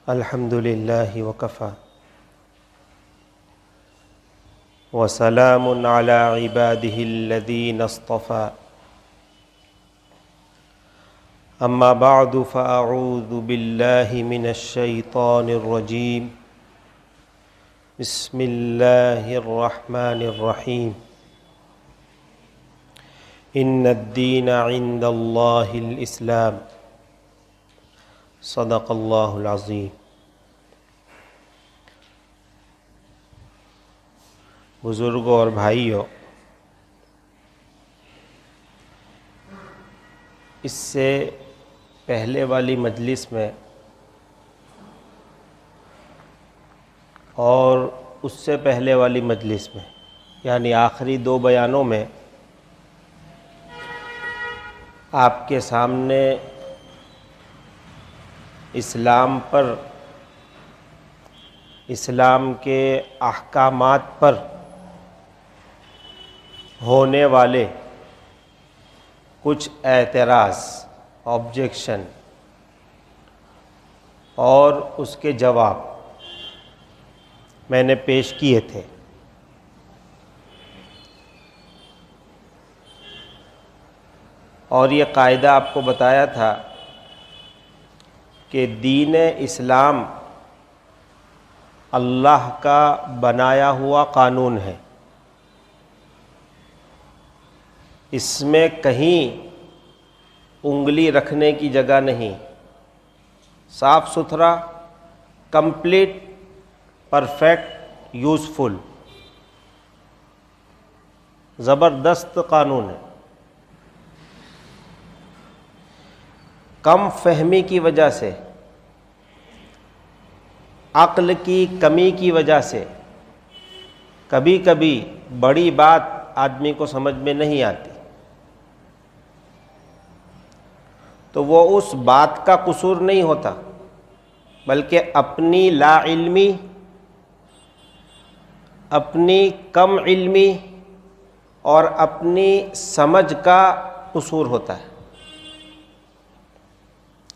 अल्हम्दुलिल्लाहि वकफ़ा वसलामुन अला इबादिहिल्लज़ीना इस्तफ़ा अम्मा बअदु फ़अऊज़ु बिल्लाहि मिनश शैतानिर रजीम बिस्मिल्लाहिर रहमानिर रहीम इन्नद्दीन इंदल्लाहिल इस्लाम सदक़ल्लाहुल अज़ीम। बुज़ुर्गों और भाइयों, इससे पहले वाली मजलिस में और उससे पहले वाली मजलिस में, यानी आखिरी दो बयानों में आपके सामने इस्लाम पर, इस्लाम के अहकामात पर होने वाले कुछ एतराज़, ऑब्जेक्शन और उसके जवाब मैंने पेश किए थे। और ये कायदा आपको बताया था कि दीन इस्लाम अल्लाह का बनाया हुआ कानून है। इसमें कहीं उंगली रखने की जगह नहीं, साफ़ सुथरा, कंप्लीट, परफेक्ट, यूज़फुल, ज़बरदस्त कानून है। कम फहमी की वजह से, अक्ल की कमी की वजह से कभी कभी बड़ी बात आदमी को समझ में नहीं आती, तो वो उस बात का कसूर नहीं होता, बल्कि अपनी लाइल्मी, अपनी कम इल्मी और अपनी समझ का कसूर होता है।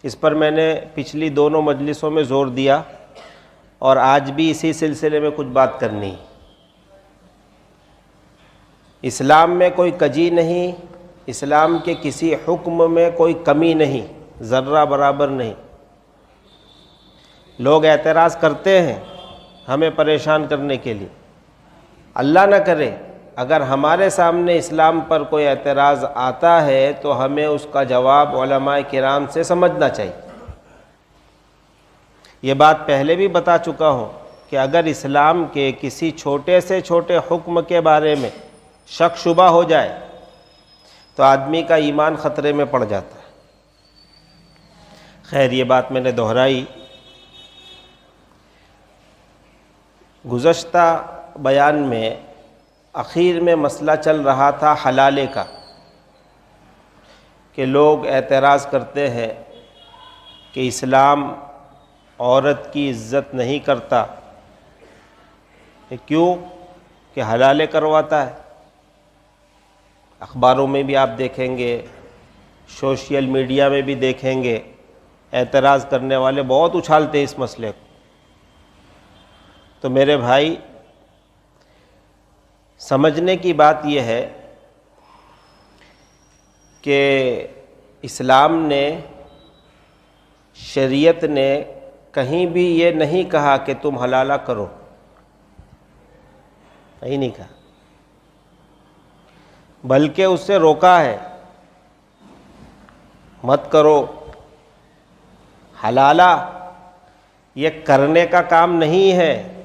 इस पर मैंने पिछली दोनों मजलिसों में ज़ोर दिया और आज भी इसी सिलसिले में कुछ बात करनी। इस्लाम में कोई कजी नहीं, इस्लाम के किसी हुक्म में कोई कमी नहीं, ज़र्रा बराबर नहीं। लोग एतराज़ करते हैं हमें परेशान करने के लिए। अल्लाह न करे अगर हमारे सामने इस्लाम पर कोई एतराज़ आता है तो हमें उसका जवाब उलमाए किराम से समझना चाहिए। ये बात पहले भी बता चुका हूँ कि अगर इस्लाम के किसी छोटे से छोटे हुक्म के बारे में शक शुबा हो जाए तो आदमी का ईमान ख़तरे में पड़ जाता है। खैर, ये बात मैंने दोहराई। गुज़श्ता बयान में आखिर में मसला चल रहा था हलाले का, कि लोग एतराज़ करते हैं कि इस्लाम औरत की इज़्ज़त नहीं करता। क्यों? कि हलाले करवाता है। अखबारों में भी आप देखेंगे, सोशल मीडिया में भी देखेंगे, एतराज़ करने वाले बहुत उछालते हैं इस मसले को। तो मेरे भाई, समझने की बात यह है कि इस्लाम ने, शरीयत ने कहीं भी ये नहीं कहा कि तुम हलाला करो, नहीं कहा, बल्कि उससे रोका है, मत करो। हलाला ये करने का काम नहीं है,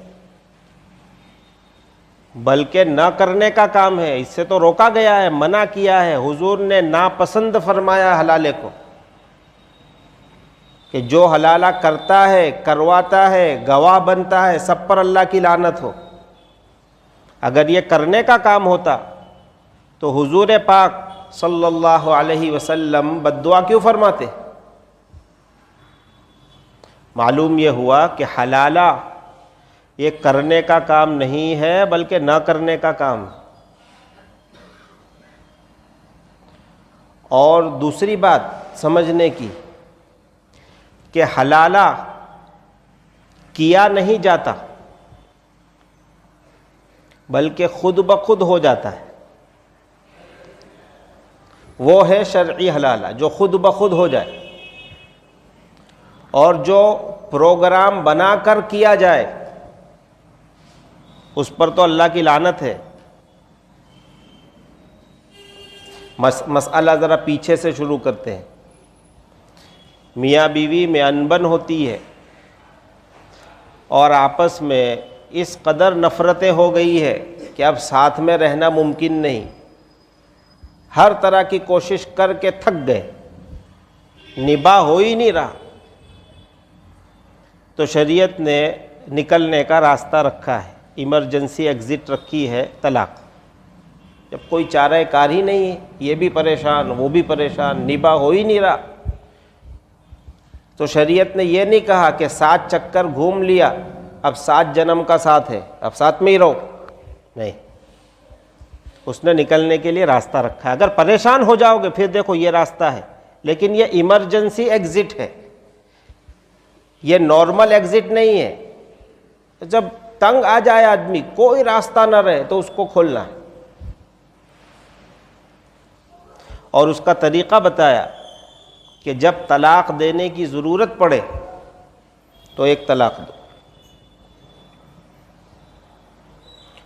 बल्कि न करने का काम है। इससे तो रोका गया है, मना किया है। हुजूर ने नापसंद फरमाया हलाले को, कि जो हलाला करता है, करवाता है, गवाह बनता है, सब पर अल्लाह की लानत हो। अगर ये करने का काम होता तो हुजूर पाक सल्लल्लाहु अलैहि वसल्लम बद्दुआ क्यों फरमाते? मालूम ये हुआ कि हलाला ये करने का काम नहीं है, बल्कि न करने का काम। और दूसरी बात, समझने की कि हलाला किया नहीं जाता बल्कि खुद ब खुद हो जाता है। वो है शरई हलाला जो खुद ब खुद हो जाए, और जो प्रोग्राम बनाकर किया जाए उस पर तो अल्लाह की लानत है। मसला ज़रा पीछे से शुरू करते हैं। मियाँ बीवी में अनबन होती है और आपस में इस कदर नफ़रतें हो गई है कि अब साथ में रहना मुमकिन नहीं। हर तरह की कोशिश करके थक गए, निभा हो ही नहीं रहा, तो शरीयत ने निकलने का रास्ता रखा है, इमरजेंसी एग्ज़िट रखी है, तलाक। जब कोई चारा कार ही नहीं है, ये भी परेशान वो भी परेशान, निभा हो ही नहीं रहा, तो शरीयत ने यह नहीं कहा कि 7 चक्कर घूम लिया अब 7 जन्म का साथ है, अब साथ में ही रहो, नहीं। उसने निकलने के लिए रास्ता रखा है। अगर परेशान हो जाओगे फिर देखो ये रास्ता है, लेकिन ये इमरजेंसी एग्ज़िट है, ये नॉर्मल एग्ज़िट नहीं है। जब तंग आ जाए आदमी, कोई रास्ता ना रहे, तो उसको खोलना है। और उसका तरीक़ा बताया कि जब तलाक़ देने की ज़रूरत पड़े तो एक तलाक़ दो।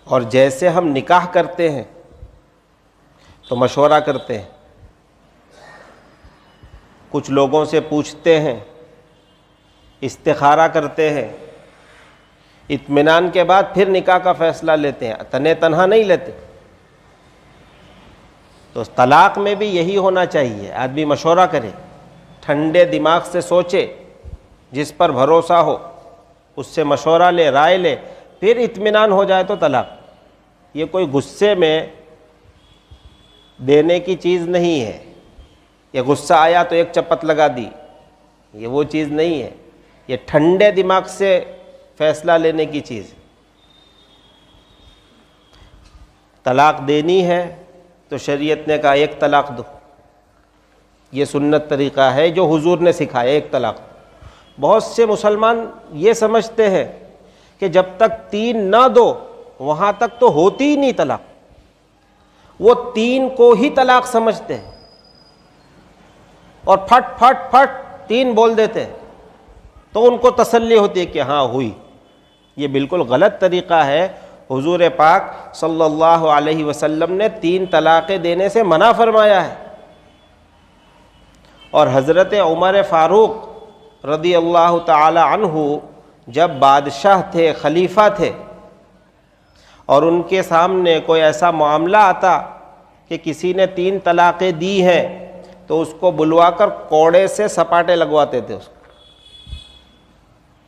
और जैसे हम निकाह करते हैं तो मशवरा करते हैं, कुछ लोगों से पूछते हैं, इस्तिखारा करते हैं, इत्मीनान के बाद फिर निकाह का फ़ैसला लेते हैं, तने तन्हा नहीं लेते। तो तलाक़ में भी यही होना चाहिए, आदमी मशवरा करे, ठंडे दिमाग से सोचे, जिस पर भरोसा हो उससे मशवरा ले, राय ले, फिर इत्मीनान हो जाए तो तलाक़। ये कोई गुस्से में देने की चीज़ नहीं है, ये गुस्सा आया तो एक चपत लगा दी, ये वो चीज़ नहीं है। ये ठंडे दिमाग से फ़ैसला लेने की चीज़। तलाक़ देनी है तो शरीयत ने कहा एक तलाक़ दो, ये सुन्नत तरीक़ा है जो हुजूर ने सिखाया, एक तलाक़। बहुत से मुसलमान ये समझते हैं कि जब तक 3 ना दो वहाँ तक तो होती ही नहीं तलाक़, वो 3 को ही तलाक़ समझते हैं और फट फट फट 3 बोल देते हैं, तो उनको तसल्ली होती है कि हाँ हुई। ये बिल्कुल गलत तरीक़ा है। हुजूर पाक सल्लल्लाहु अलैहि वसल्लम ने 3 तलाक़ें देने से मना फरमाया है। और हज़रत उमर फ़ारूक रदी अल्लाह ताला अन्हु जब बादशाह थे, खलीफा थे, और उनके सामने कोई ऐसा मामला आता कि किसी ने 3 तलाक़ें दी हैं, तो उसको बुलवाकर कोड़े से सपाटे लगवाते थे उसको,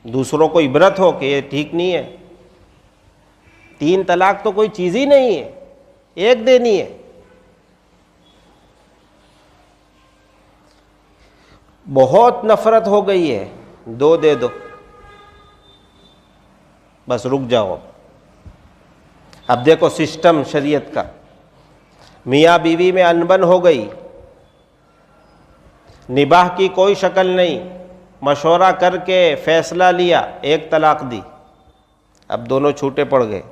दूसरों को इबरत हो कि ये ठीक नहीं है। 3 तलाक़ तो कोई चीज़ ही नहीं है, एक देनी है। बहुत नफ़रत हो गई है, 2 दे दो, बस रुक जाओ। अब देखो सिस्टम शरीयत का, मियाँ बीवी में अनबन हो गई, निबाह की कोई शक्ल नहीं, मशवरा करके फ़ैसला लिया, एक तलाक़ दी। अब दोनों छूटे पड़ गए,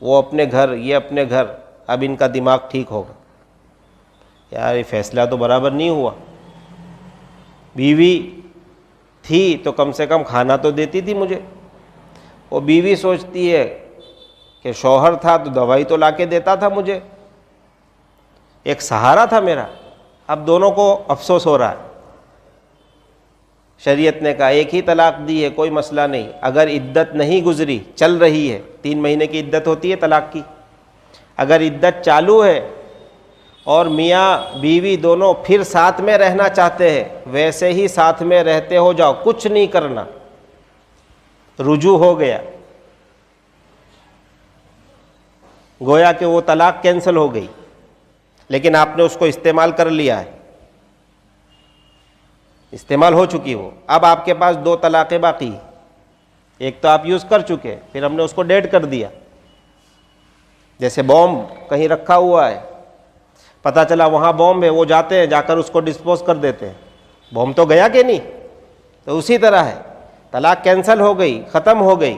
वो अपने घर, ये अपने घर। अब इनका दिमाग ठीक होगा, यार ये फ़ैसला तो बराबर नहीं हुआ। बीवी थी तो कम से कम खाना तो देती थी मुझे, वो बीवी सोचती है कि शौहर था तो दवाई तो लाके देता था मुझे, एक सहारा था मेरा। अब दोनों को अफसोस हो रहा है। शरीयत ने कहा एक ही तलाक़ दी है, कोई मसला नहीं। अगर इद्दत नहीं गुजरी, चल रही है, 3 महीने की इद्दत होती है तलाक़ की, अगर इद्दत चालू है और मियाँ बीवी दोनों फिर साथ में रहना चाहते हैं, वैसे ही साथ में रहते हो जाओ, कुछ नहीं करना, रुजू हो गया, गोया कि वो तलाक़ कैंसिल हो गई, लेकिन आपने उसको इस्तेमाल कर लिया है, इस्तेमाल हो चुकी वो। अब आपके पास 2 तलाक़ें बाकी, एक तो आप यूज़ कर चुके, फिर हमने उसको डेड कर दिया, जैसे बॉम्ब कहीं रखा हुआ है, पता चला वहाँ बॉम्ब है, वो जाते हैं, जाकर उसको डिस्पोज कर देते हैं। बॉम्ब तो गया कि नहीं? तो उसी तरह है, तलाक कैंसिल हो गई, ख़त्म हो गई,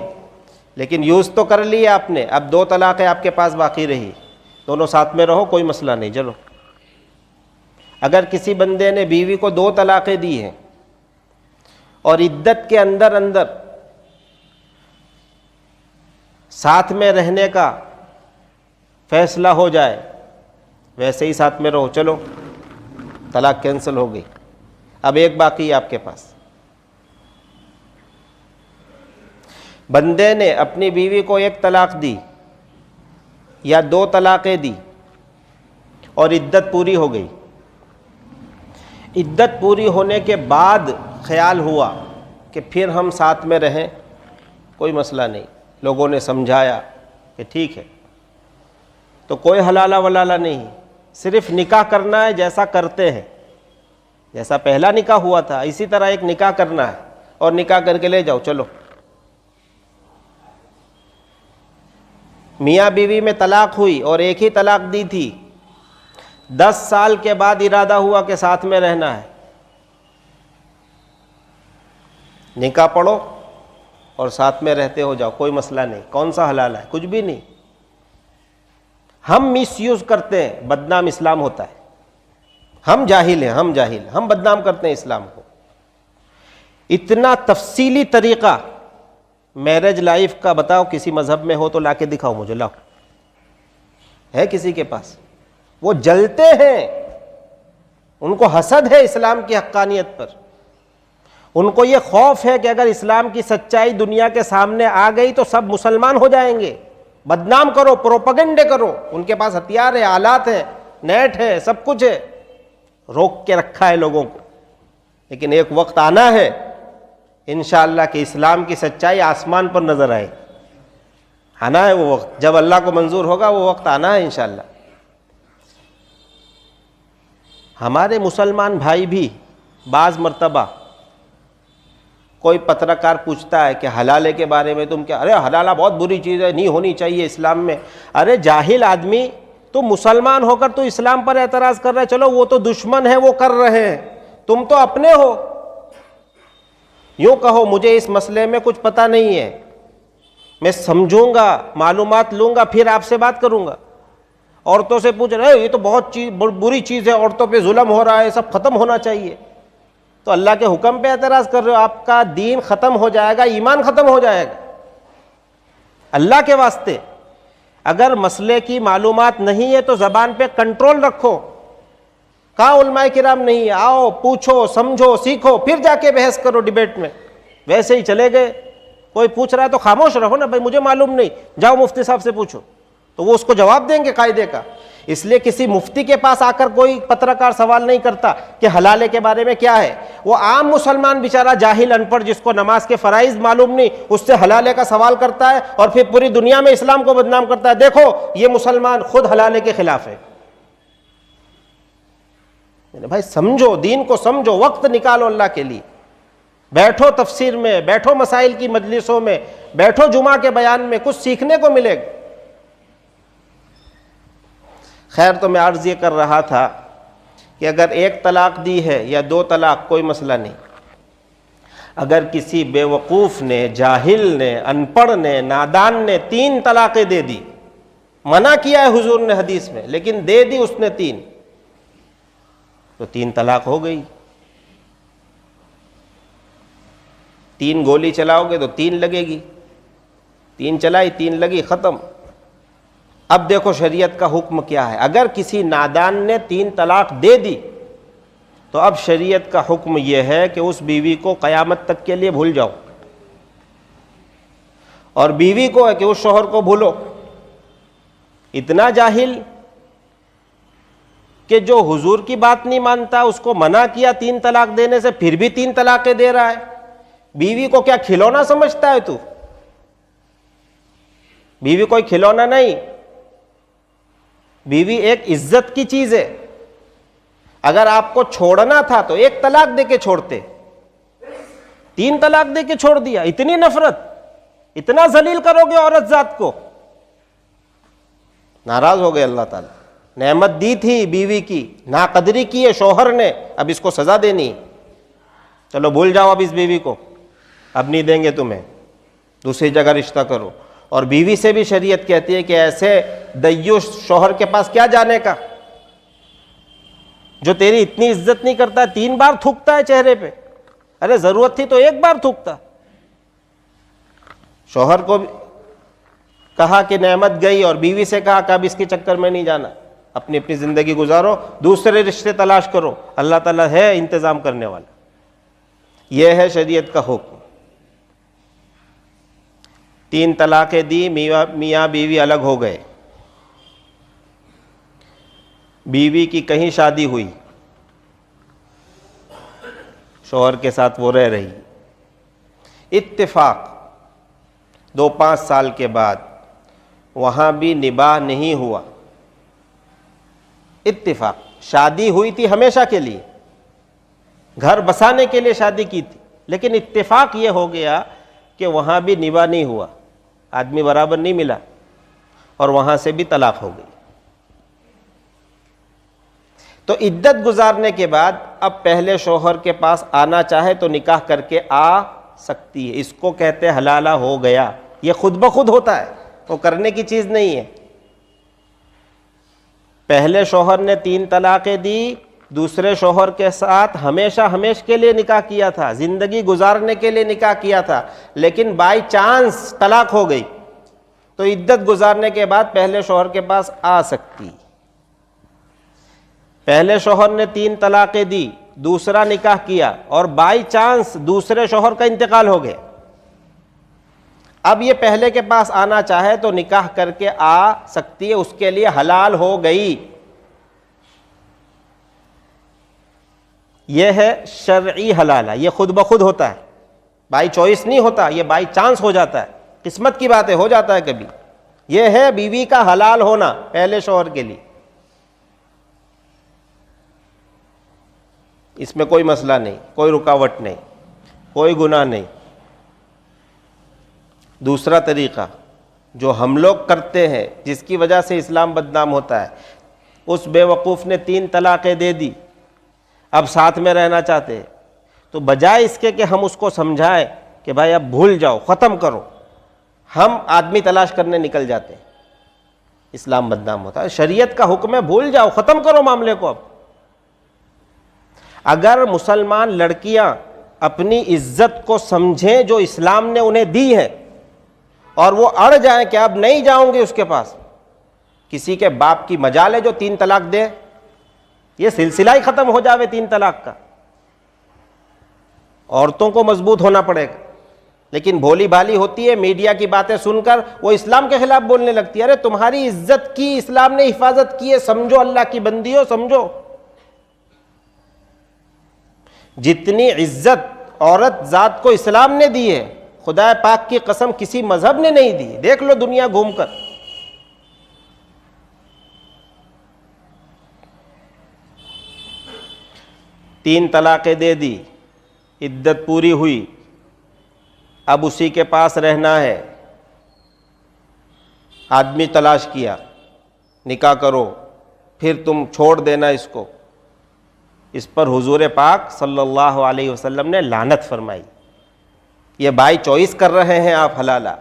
लेकिन यूज़ तो कर लिया आपने। अब 2 तलाक़ें आपके पास बाकी रही, दोनों साथ में रहो, कोई मसला नहीं। चलो, अगर किसी बंदे ने बीवी को 2 तलाक़ें दी हैं और इद्दत के अंदर अंदर साथ में रहने का फैसला हो जाए, वैसे ही साथ में रहो, चलो तलाक कैंसिल हो गई। अब एक बाकी है आपके पास। बंदे ने अपनी बीवी को 1 तलाक दी या 2 तलाक़ें दी और इद्दत पूरी हो गई। इद्दत पूरी होने के बाद ख्याल हुआ कि फिर हम साथ में रहें, कोई मसला नहीं, लोगों ने समझाया कि ठीक है, तो कोई हलाला वलाला नहीं, सिर्फ निकाह करना है जैसा करते हैं, जैसा पहला निकाह हुआ था इसी तरह एक निकाह करना है और निकाह करके ले जाओ। चलो, मियाँ बीवी में तलाक हुई और एक ही तलाक दी थी, 10 साल के बाद इरादा हुआ कि साथ में रहना है, निकाह पढ़ो और साथ में रहते हो जाओ, कोई मसला नहीं। कौन सा हलाल है? कुछ भी नहीं। हम मिसयूज करते हैं, बदनाम इस्लाम होता है। हम जाहिल हैं, हम जाहिल, हम बदनाम करते हैं इस्लाम को। इतना तफसीली तरीका मैरिज लाइफ का बताओ, किसी मजहब में हो तो लाके दिखाओ मुझे, लाओ। है किसी के पास? वो जलते हैं, उनको हसद है इस्लाम की हक्कानियत पर। उनको ये खौफ है कि अगर इस्लाम की सच्चाई दुनिया के सामने आ गई तो सब मुसलमान हो जाएंगे। बदनाम करो, प्रोपेगेंडे करो, उनके पास हथियार है, आलात है, नेट है, सब कुछ है, रोक के रखा है लोगों को। लेकिन एक वक्त आना है इंशाअल्लाह कि इस्लाम की सच्चाई आसमान पर नजर आए। आना है वो वक्त, जब अल्लाह को मंजूर होगा वो वक्त आना है इंशाअल्लाह। हमारे मुसलमान भाई भी बाज़ मर्तबा कोई पत्रकार पूछता है कि हलाले के बारे में तुम क्या, अरे हलाला बहुत बुरी चीज़ है, नहीं होनी चाहिए इस्लाम में। अरे जाहिल आदमी, तुम मुसलमान होकर तो इस्लाम पर एतराज़ कर रहे, चलो वो तो दुश्मन है, वो कर रहे हैं, तुम तो अपने हो। यूँ कहो मुझे इस मसले में कुछ पता नहीं है, मैं समझूंगा, मालूमात लूँगा, फिर आपसे बात करूँगा। औरतों से पूछ रहे ये तो बहुत बुरी चीज़ है, औरतों पे जुल्म हो रहा है, सब ख़त्म होना चाहिए। तो अल्लाह के हुक्म पे एतराज़ कर रहे हो, आपका दीन ख़त्म हो जाएगा, ईमान ख़त्म हो जाएगा। अल्लाह के वास्ते अगर मसले की मालूमात नहीं है तो ज़बान पे कंट्रोल रखो। कहाँ उलमाए किराम नहीं है, आओ पूछो, समझो, सीखो, फिर जाके बहस करो डिबेट में। वैसे ही चले गए, कोई पूछ रहा है तो खामोश रहो ना, भाई मुझे मालूम नहीं, जाओ मुफ्ती साहब से पूछो, तो वो उसको जवाब देंगे कायदे का। इसलिए किसी मुफ्ती के पास आकर कोई पत्रकार सवाल नहीं करता कि हलाले के बारे में क्या है। वो आम मुसलमान बेचारा जाहिल अनपढ़ जिसको नमाज के फराइज मालूम नहीं, उससे हलाले का सवाल करता है और फिर पूरी दुनिया में इस्लाम को बदनाम करता है। देखो ये मुसलमान खुद हलाले के खिलाफ है। भाई समझो, दीन को समझो, वक्त निकालो अल्लाह के लिए, बैठो तफसीर में, बैठो मसाइल की मजलिसों में, बैठो जुमा के बयान में, कुछ सीखने को मिलेगा। खैर, तो मैं अर्ज़ ये कर रहा था कि अगर 1 तलाक दी है या 2 तलाक, कोई मसला नहीं। अगर किसी बेवकूफ़ ने, जाहिल ने, अनपढ़ ने, नादान ने 3 तलाक़ें दे दी, मना किया है हुजूर ने हदीस में, लेकिन दे दी उसने 3, तो 3 तलाक हो गई। 3 गोली चलाओगे तो 3 लगेगी, 3 चलाई 3 लगी, ख़त्म। अब देखो शरीयत का हुक्म क्या है। अगर किसी नादान ने 3 तलाक दे दी तो अब शरीयत का हुक्म यह है कि उस बीवी को क़यामत तक के लिए भूल जाओ, और बीवी को है कि उस शौहर को भूलो। इतना जाहिल कि जो हुजूर की बात नहीं मानता, उसको मना किया 3 तलाक देने से, फिर भी 3 तलाक़ें दे रहा है। बीवी को क्या खिलौना समझता है तू? बीवी कोई खिलौना नहीं, बीवी एक इज्जत की चीज है। अगर आपको छोड़ना था तो 1 तलाक दे के छोड़ते, 3 तलाक दे के छोड़ दिया। इतनी नफरत, इतना जलील करोगे औरत जात को, नाराज हो गए अल्लाह ताला। नेमत दी थी बीवी की, नाकदरी की है शौहर ने, अब इसको सजा देनी है। चलो भूल जाओ अब इस बीवी को, अब नहीं देंगे तुम्हें, दूसरी जगह रिश्ता करो। और बीवी से भी शरीयत कहती है कि ऐसे दय्युस शौहर के पास क्या जाने का, जो तेरी इतनी इज्जत नहीं करता, 3 बार थूकता है चेहरे पे। अरे जरूरत थी तो 1 बार थूकता। शौहर को कहा कि नेमत गई और बीवी से कहा कि अब इसके चक्कर में नहीं जाना, अपनी अपनी जिंदगी गुजारो, दूसरे रिश्ते तलाश करो, अल्लाह ताला है इंतजाम करने वाला। यह है शरीयत का हुक्म। 3 तलाकें दी, मियाँ बीवी अलग हो गए, बीवी की कहीं शादी हुई, शौहर के साथ वो रह रही, इत्तेफाक 2-5 साल के बाद वहाँ भी निबाह नहीं हुआ। इत्तेफाक, शादी हुई थी हमेशा के लिए, घर बसाने के लिए शादी की थी, लेकिन इत्तेफाक ये हो गया कि वहाँ भी निबाह नहीं हुआ, आदमी बराबर नहीं मिला और वहाँ से भी तलाक हो गई। तो इद्दत गुजारने के बाद अब पहले शौहर के पास आना चाहे तो निकाह करके आ सकती है। इसको कहते हैं हलाला हो गया। ये खुद ब खुद होता है, वो करने की चीज़ नहीं है। पहले शौहर ने 3 तलाक़ें दी, दूसरे शौहर के साथ हमेशा हमेश के लिए निकाह किया था, ज़िंदगी गुजारने के लिए निकाह किया था, लेकिन बाई चांस तलाक हो गई तो इद्दत गुजारने के बाद पहले शौहर के पास आ सकती। पहले शौहर ने 3 तलाक़ें दी, दूसरा निकाह किया और बाई चांस दूसरे शौहर का इंतकाल हो गया, अब ये पहले के पास आना चाहे तो निकाह करके आ सकती है, उसके लिए हलाल हो गई। यह है शरई हलाला, ये खुद ब खुद होता है, बाई चॉइस नहीं होता, ये बाई चांस हो जाता है, किस्मत की बात है, हो जाता है कभी। यह है बीवी का हलाल होना पहले शौहर के लिए, इसमें कोई मसला नहीं, कोई रुकावट नहीं, कोई गुनाह नहीं। दूसरा तरीक़ा जो हम लोग करते हैं, जिसकी वजह से इस्लाम बदनाम होता है, उस बेवकूफ़ ने 3 तलाक़ें दे दी, अब साथ में रहना चाहते हैं, तो बजाय इसके कि हम उसको समझाएं कि भाई अब भूल जाओ, ख़त्म करो, हम आदमी तलाश करने निकल जाते हैं, इस्लाम बदनाम होता है। शरीयत का हुक्म है भूल जाओ, ख़त्म करो मामले को। अब अगर मुसलमान लड़कियां अपनी इज्जत को समझें जो इस्लाम ने उन्हें दी है और वो अड़ जाएं कि अब नहीं जाऊंगे उसके पास, किसी के बाप की मजाल है जो 3 तलाक दे, ये सिलसिला ही खत्म हो जावे 3 तलाक का। औरतों को मजबूत होना पड़ेगा, लेकिन भोली भाली होती है, मीडिया की बातें सुनकर वो इस्लाम के खिलाफ बोलने लगती है। अरे तुम्हारी इज्जत की इस्लाम ने हिफाजत की है, समझो अल्लाह की बंदी हो, समझो। जितनी इज्जत औरत जात को इस्लाम ने दी है, खुदा पाक की कसम किसी मजहब ने नहीं दी। देख लो दुनिया घूमकर, तीन तलाक़ें दे दी, इद्दत पूरी हुई, अब उसी के पास रहना है, आदमी तलाश किया, निकाह करो, फिर तुम छोड़ देना इसको। इस पर हुजूर पाक सल्लल्लाहु अलैहि वसल्लम ने लानत फरमाई। ये बाई चॉइस कर रहे हैं आप हलाला,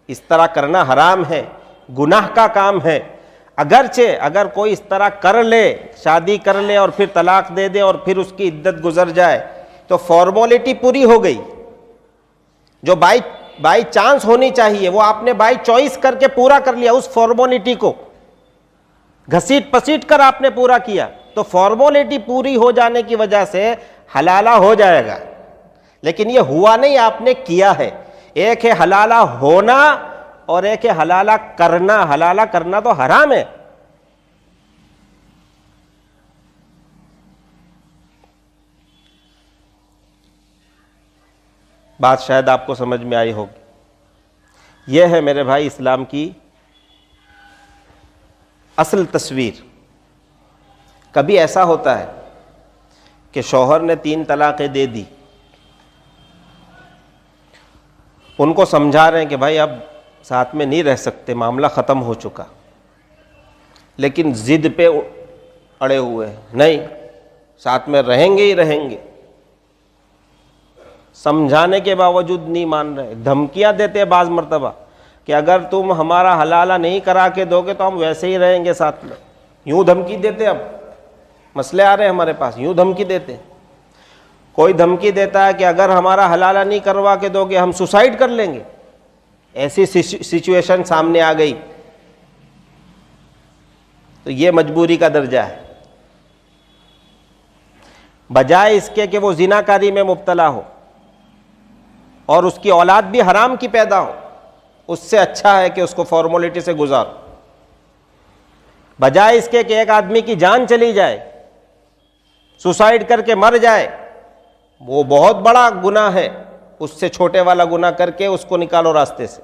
इस तरह करना हराम है, गुनाह का काम है। अगरचे अगर कोई इस तरह कर ले, शादी कर ले और फिर तलाक दे दे और फिर उसकी इद्दत गुजर जाए तो फॉर्मेलिटी पूरी हो गई। जो बाई चांस होनी चाहिए वो आपने बाई चॉइस करके पूरा कर लिया, उस फॉर्मेलिटी को घसीट पसीट कर आपने पूरा किया, तो फॉर्मेलिटी पूरी हो जाने की वजह से हलाला हो जाएगा। लेकिन ये हुआ नहीं, आपने किया है। एक है हलाला होना और एक है हलाला करना। हलाला करना तो हराम है। बात शायद आपको समझ में आई होगी। यह है मेरे भाई इस्लाम की असल तस्वीर। कभी ऐसा होता है कि शौहर ने 3 तलाक़ें दे दी, उनको समझा रहे हैं कि भाई अब साथ में नहीं रह सकते, मामला ख़त्म हो चुका, लेकिन जिद पे अड़े हुए हैं, नहीं साथ में रहेंगे ही रहेंगे। समझाने के बावजूद नहीं मान रहे, धमकियां देते हैं बाज मर्तबा कि अगर तुम हमारा हलाला नहीं करा के दोगे तो हम वैसे ही रहेंगे साथ में। यूं धमकी देते, अब मसले आ रहे हैं हमारे पास, यूं धमकी देते। कोई धमकी देता है कि अगर हमारा हलाला नहीं करवा के दोगे हम सुसाइड कर लेंगे। ऐसी सिचुएशन सामने आ गई तो ये मजबूरी का दर्जा है। बजाय इसके कि वो जिनाकारी में मुब्तला हो और उसकी औलाद भी हराम की पैदा हो, उससे अच्छा है कि उसको फॉर्मेलिटी से गुजारो। बजाय इसके कि एक आदमी की जान चली जाए, सुसाइड करके मर जाए, वो बहुत बड़ा गुनाह है, उससे छोटे वाला गुनाह करके उसको निकालो रास्ते से।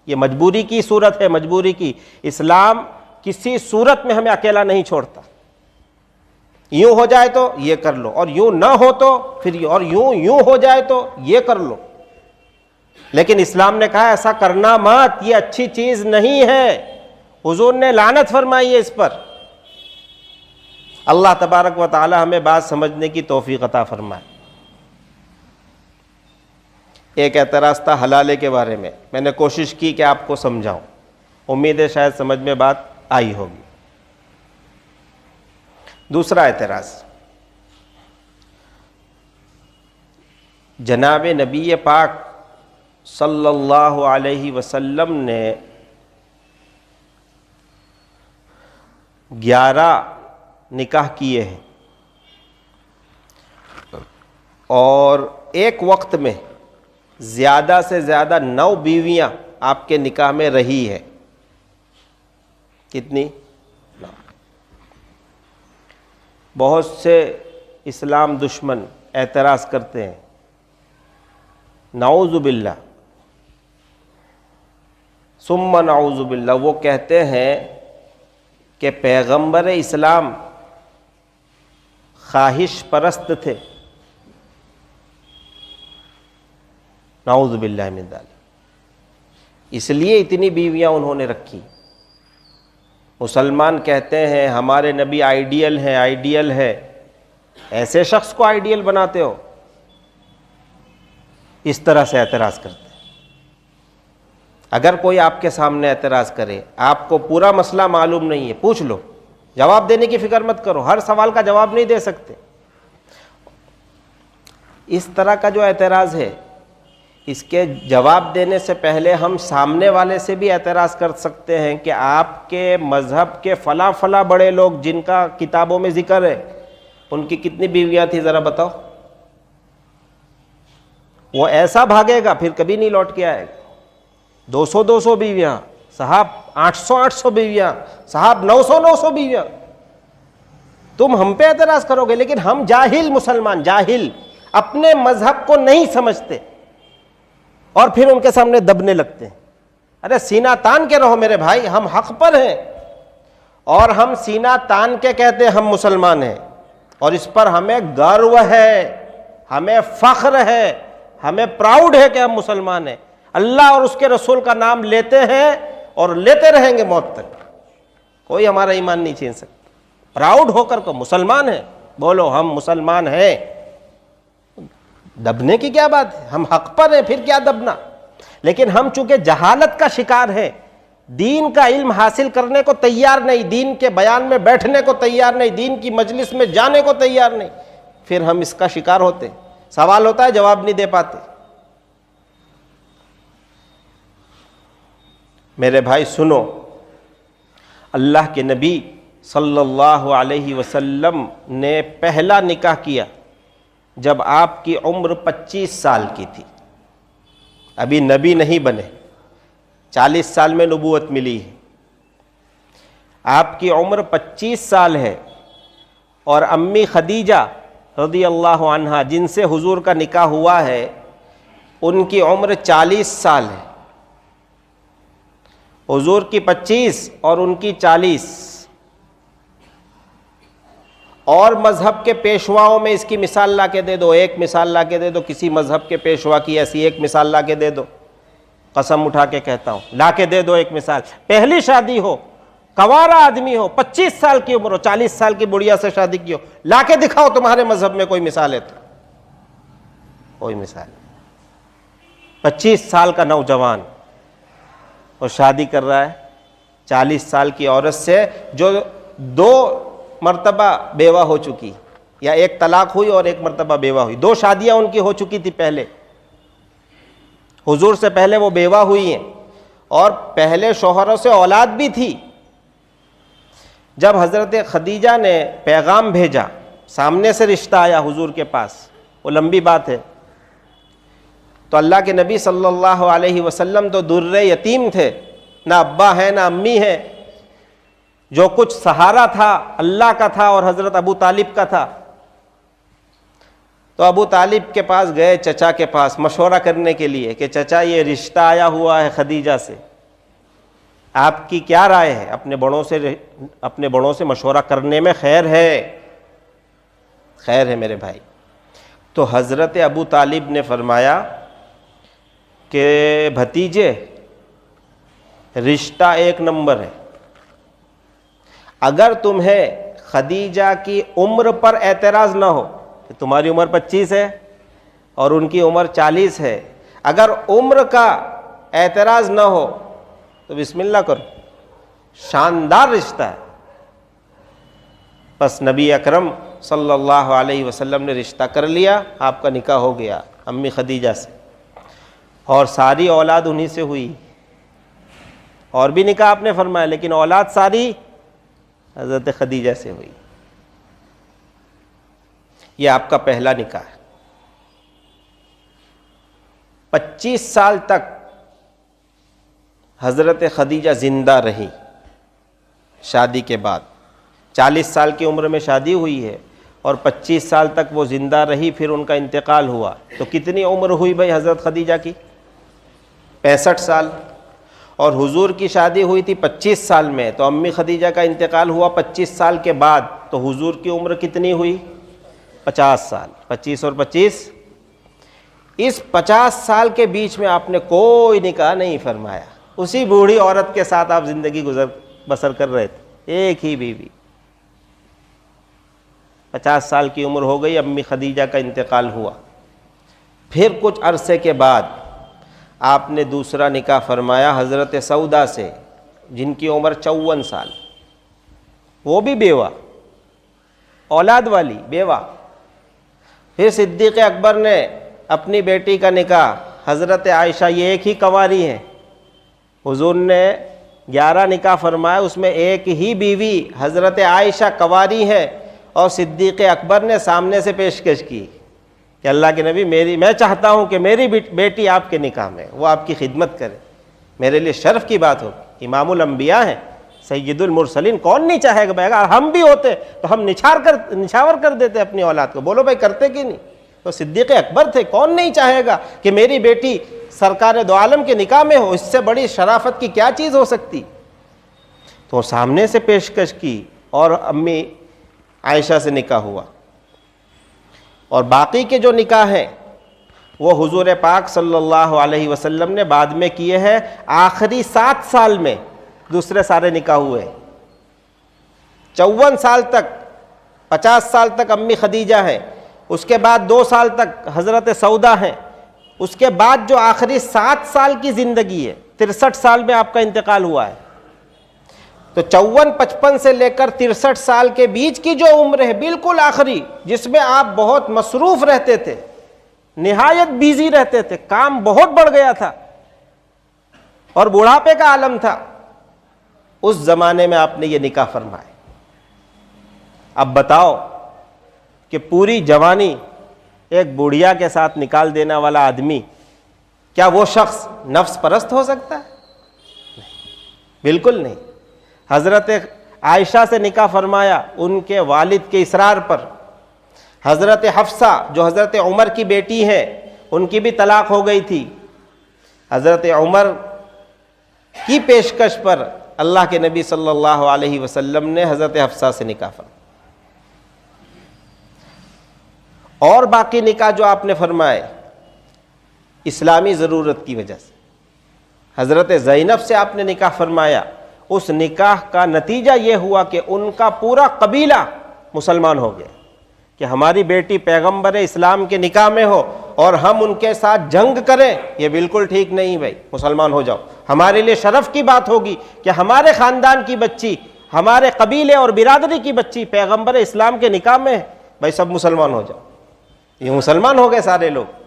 ये मजबूरी की सूरत है, मजबूरी की। इस्लाम किसी सूरत में हमें अकेला नहीं छोड़ता। यूं हो जाए तो ये कर लो, और यूं ना हो तो फिर ये, और यूं हो जाए तो ये कर लो। लेकिन इस्लाम ने कहा ऐसा करना मत, ये अच्छी चीज नहीं है। हुजूर ने लानत फरमाई है इस पर। अल्लाह तबारक व तआला हमें बात समझने की तौफीक अता फरमाए। एक एतराज था हलाले के बारे में, मैंने कोशिश की कि आपको समझाऊं, उम्मीद है शायद समझ में बात आई होगी। दूसरा एतराज, जनाब नबी पाक सल्लल्लाहु अलैहि वसल्लम ने 11 निकाह किए हैं और एक वक्त में ज़्यादा से ज़्यादा 9 बीवियां आपके निकाह में रही है। कितनी? 9। बहुत से इस्लाम दुश्मन एतराज़ करते हैं, नाऊज़ु बिल्लाह सुम्मा नाऊज़ु बिल्लाह। वो कहते हैं कि पैगंबर इस्लाम ख्वाहिश परस्त थे, नाऊज़ु बिल्लाह मिन ज़ालिक, इसलिए इतनी बीवियां उन्होंने रखी। मुसलमान कहते हैं हमारे नबी आइडियल हैं, आइडियल है। ऐसे शख्स को आइडियल बनाते हो? इस तरह से एतराज़ करते हैं। अगर कोई आपके सामने एतराज़ करे, आपको पूरा मसला मालूम नहीं है, पूछ लो, जवाब देने की फिक्र मत करो, हर सवाल का जवाब नहीं दे सकते। इस तरह का जो एतराज़ है, इसके जवाब देने से पहले हम सामने वाले से भी एतराज़ कर सकते हैं कि आपके मज़हब के फला फला बड़े लोग जिनका किताबों में जिक्र है, उनकी कितनी बीवियां थी ज़रा बताओ। वो ऐसा भागेगा फिर कभी नहीं लौट के आएगा। 200-200 बीवियां साहब, 800-800 बीवियां साहब, 900-900 बीवियां। तुम हम पे एतराज़ करोगे, लेकिन हम जाहिल मुसलमान, जाहिल, अपने मज़हब को नहीं समझते और फिर उनके सामने दबने लगते हैं। अरे सीना तान के रहो मेरे भाई, हम हक पर हैं और हम सीना तान के कहते हैं हम मुसलमान हैं और इस पर हमें गर्व है, हमें फ़ख्र है, हमें प्राउड है कि हम मुसलमान हैं। अल्लाह और उसके रसूल का नाम लेते हैं और लेते रहेंगे मौत तक। कोई हमारा ईमान नहीं छीन सकता। प्राउड होकर को मुसलमान है, बोलो हम मुसलमान हैं। दबने की क्या बात है? हम हक पर हैं, फिर क्या दबना। लेकिन हम चूंकि जहालत का शिकार है, दीन का इल्म हासिल करने को तैयार नहीं, दीन के बयान में बैठने को तैयार नहीं, दीन की मजलिस में जाने को तैयार नहीं, फिर हम इसका शिकार होते। सवाल होता है, जवाब नहीं दे पाते। मेरे भाई सुनो, अल्लाह के नबी सल्लल्लाहु अलैहि वसल्लम ने पहला निकाह किया जब आपकी उम्र 25 साल की थी। अभी नबी नहीं बने, 40 साल में नबूवत मिली है। आपकी उम्र 25 साल है और अम्मी खदीजा रज़ी अल्लाह अन्हा जिनसे हुजूर का निकाह हुआ है, उनकी उम्र 40 साल है। हुजूर की 25 और उनकी 40। और मज़हब के पेशवाओं में इसकी मिसाल ला के दे दो, एक मिसाल ला के दे दो, किसी मज़हब के पेशवा की ऐसी एक मिसाल ला के दे दो। कसम उठा के कहता हूँ, ला के दे दो एक मिसाल। पहली शादी हो कवारा आदमी हो, 25 साल की उम्र हो, 40 साल की बुढ़िया से शादी की हो, लाके दिखाओ तुम्हारे मजहब में कोई मिसाल है तो। कोई मिसाल नहीं। 25 साल का नौजवान और शादी कर रहा है 40 साल की औरत से जो 2 मर्तबा बेवा हो चुकी, या एक तलाक हुई और एक मर्तबा बेवा हुई, 2 शादियां उनकी हो चुकी थी पहले, हुजूर से पहले वो बेवा हुई हैं और पहले शौहरों से औलाद भी थी। जब हज़रत खदीजा ने पैगाम भेजा, सामने से रिश्ता आया हुजूर के पास, वो लंबी बात है, तो अल्लाह के नबी सल्लल्लाहु अलैहि वसल्लम तो दुर्रे यतीम थे, ना अब्बा है ना अम्मी है, जो कुछ सहारा था अल्लाह का था और हज़रत अबू तालिब का था। तो अबू तालिब के पास गए, चचा के पास मशवरा करने के लिए कि चचा ये रिश्ता आया हुआ है खदीजा से, आपकी क्या राय है? अपने बड़ों से मशवरा करने में खैर है मेरे भाई। तो हज़रत अबू तालिब ने फरमाया कि भतीजे रिश्ता एक नंबर है, अगर तुम्हें खदीजा की उम्र पर एतराज़ ना हो, कि तुम्हारी उम्र 25 है और उनकी उम्र 40 है, अगर उम्र का एतराज़ ना हो तो बिस्मिल्लाह करो, शानदार रिश्ता है। बस नबी अकरम सल्लल्लाहु अलैहि वसल्लम ने रिश्ता कर लिया, आपका निकाह हो गया अम्मी खदीजा से, और सारी औलाद उन्हीं से हुई। और भी निकाह आपने फरमाया, लेकिन औलाद सारी हज़रत खदीजा से हुई। ये आपका पहला निकाह है। 25 साल तक हज़रत खदीजा ज़िंदा रही शादी के बाद। 40 साल की उम्र में शादी हुई है और 25 साल तक वो ज़िंदा रही, फिर उनका इंतकाल हुआ। तो कितनी उम्र हुई भाई हज़रत खदीजा की? 65 साल। और हुजूर की शादी हुई थी 25 साल में, तो अम्मी खदीजा का इंतकाल हुआ 25 साल के बाद, तो हुजूर की उम्र कितनी हुई? 50 साल। 25 और 25, इस 50 साल के बीच में आपने कोई निकाह नहीं फरमाया। उसी बूढ़ी औरत के साथ आप ज़िंदगी बसर कर रहे थे, एक ही बीवी। 50 साल की उम्र हो गई, अम्मी खदीजा का इंतकाल हुआ। फिर कुछ अरसे के बाद आपने दूसरा निकाह फरमाया हज़रत सऊदा से, जिनकी उम्र 54 साल, वो भी बेवा, औलाद वाली बेवा। फिर सिद्दीक़ अकबर ने अपनी बेटी का निकाह हज़रत आयशा, ये एक ही कंवारी हैं, हुजूर ने 11 निकाह फरमाया, उसमें एक ही बीवी हज़रत आयशा कंवारी है, और सिद्दीक़ अकबर ने सामने से पेशकश की कि अल्लाह के नबी, मैं चाहता हूँ कि मेरी बेटी आपके निकाह में, वो आपकी खिदमत करे, मेरे लिए शर्फ़ की बात होगी। इमामुल अंबिया हैं, सैयदुल मुरसलीन, कौन नहीं चाहेगा भाई? अगर हम भी होते तो हम निछावर कर देते अपनी औलाद को। बोलो भाई करते कि नहीं? तो सिद्दीक़ अकबर थे, कौन नहीं चाहेगा कि मेरी बेटी सरकार दो आलम के निकाह में हो? इससे बड़ी शराफत की क्या चीज़ हो सकती? तो सामने से पेशकश की और अम्मी आयशा से निकाह हुआ। और बाकी के जो निकाह हैं वो हुजूर पाक सल्लल्लाहु अलैहि वसल्लम ने बाद में किए हैं। आखिरी 7 साल में दूसरे सारे निकाह हुए। 54 साल तक, 50 साल तक अम्मी खदीजा है, उसके बाद 2 साल तक हज़रत सऊदा हैं, उसके बाद जो आखिरी 7 साल की ज़िंदगी है, 63 साल में आपका इंतकाल हुआ है। तो 54-55 से लेकर 63 साल के बीच की जो उम्र है, बिल्कुल आखिरी, जिसमें आप बहुत मसरूफ़ रहते थे, निहायत बिजी रहते थे, काम बहुत बढ़ गया था और बुढ़ापे का आलम था, उस ज़माने में आपने ये निकाह फरमाए। अब बताओ कि पूरी जवानी एक बुढ़िया के साथ निकाल देने वाला आदमी, क्या वो शख्स नफ्स परस्त हो सकता है? नहीं, बिल्कुल नहीं। हज़रत आयशा से निकाह फरमाया उनके वालिद के इसरार पर। हज़रत हफ्सा जो हज़रत उमर की बेटी है, उनकी भी तलाक हो गई थी। हज़रत उमर की पेशकश पर अल्लाह के नबी सल्लल्लाहु अलैहि वसल्लम ने हज़रत हफ्सा से निकाह फरमाया। और बाकी निकाह जो आपने फरमाए इस्लामी ज़रूरत की वजह से, हज़रत ज़ैनब से आपने निकाह फरमाया, उस निकाह का नतीजा ये हुआ कि उनका पूरा कबीला मुसलमान हो गया कि हमारी बेटी पैगंबर इस्लाम के निकाह में हो और हम उनके साथ जंग करें, ये बिल्कुल ठीक नहीं भाई, मुसलमान हो जाओ। हमारे लिए शरफ की बात होगी कि हमारे ख़ानदान की बच्ची, हमारे कबीले और बिरादरी की बच्ची पैगंबर इस्लाम के निकाह में है, भाई सब मुसलमान हो जाओ। ये मुसलमान हो गए सारे लोग।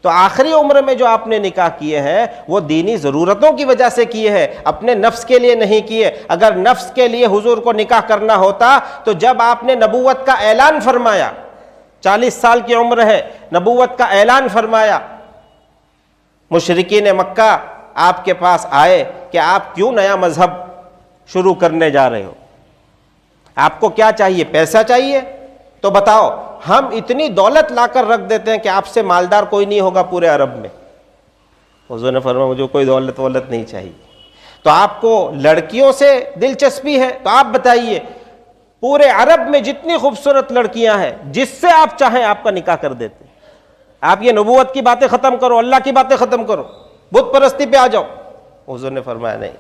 तो आखिरी उम्र में जो आपने निकाह किए हैं वो दीनी ज़रूरतों की वजह से किए हैं, अपने नफ्स के लिए नहीं किए। अगर नफ्स के लिए हुजूर को निकाह करना होता तो जब आपने नबूवत का ऐलान फरमाया, 40 साल की उम्र है, नबूवत का ऐलान फरमाया, मुशरिकीन मक्का आपके पास आए कि आप क्यों नया मजहब शुरू करने जा रहे हो, आपको क्या चाहिए, पैसा चाहिए तो बताओ, हम इतनी दौलत लाकर रख देते हैं कि आपसे मालदार कोई नहीं होगा पूरे अरब में। हुजूर ने फरमाया मुझे कोई दौलत वौलत नहीं चाहिए। तो आपको लड़कियों से दिलचस्पी है तो आप बताइए, पूरे अरब में जितनी खूबसूरत लड़कियां हैं जिससे आप चाहें आपका निकाह कर देते। आप ये नबूवत की बातें खत्म करो, अल्लाह की बातें खत्म करो, बुत परस्ती पे आ जाओ। हुजूर ने फरमाया नहीं,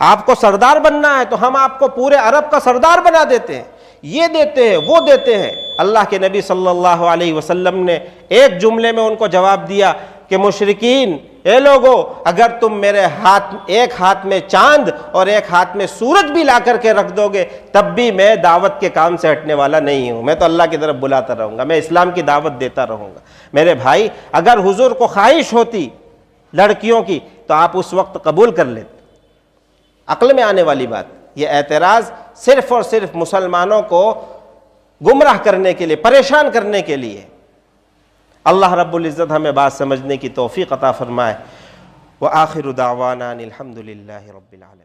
आपको सरदार बनना है तो हम आपको पूरे अरब का सरदार बना देते हैं, ये देते हैं वो देते हैं। अल्लाह के नबी सल्लल्लाहु अलैहि वसल्लम ने एक जुमले में उनको जवाब दिया कि मुशरिकीन, ए लोगो, अगर तुम मेरे हाथ, एक हाथ में चांद और एक हाथ में सूरज भी ला करके रख दोगे तब भी मैं दावत के काम से हटने वाला नहीं हूं। मैं तो अल्लाह की तरफ बुलाता रहूंगा, मैं इस्लाम की दावत देता रहूंगा। मेरे भाई, अगर हुजूर को ख्वाहिश होती लड़कियों की तो आप उस वक्त कबूल कर लेते। अक्ल में आने वाली बात। ये एतराज़ सिर्फ और सिर्फ मुसलमानों को गुमराह करने के लिए, परेशान करने के लिए। अल्लाह रब्बुल इज़्ज़त हमें बात समझने की तौफीक अता फरमाए। व आखिरु दावाना अनिल हम्दुलिल्लाहि रब्बिल आलमीन।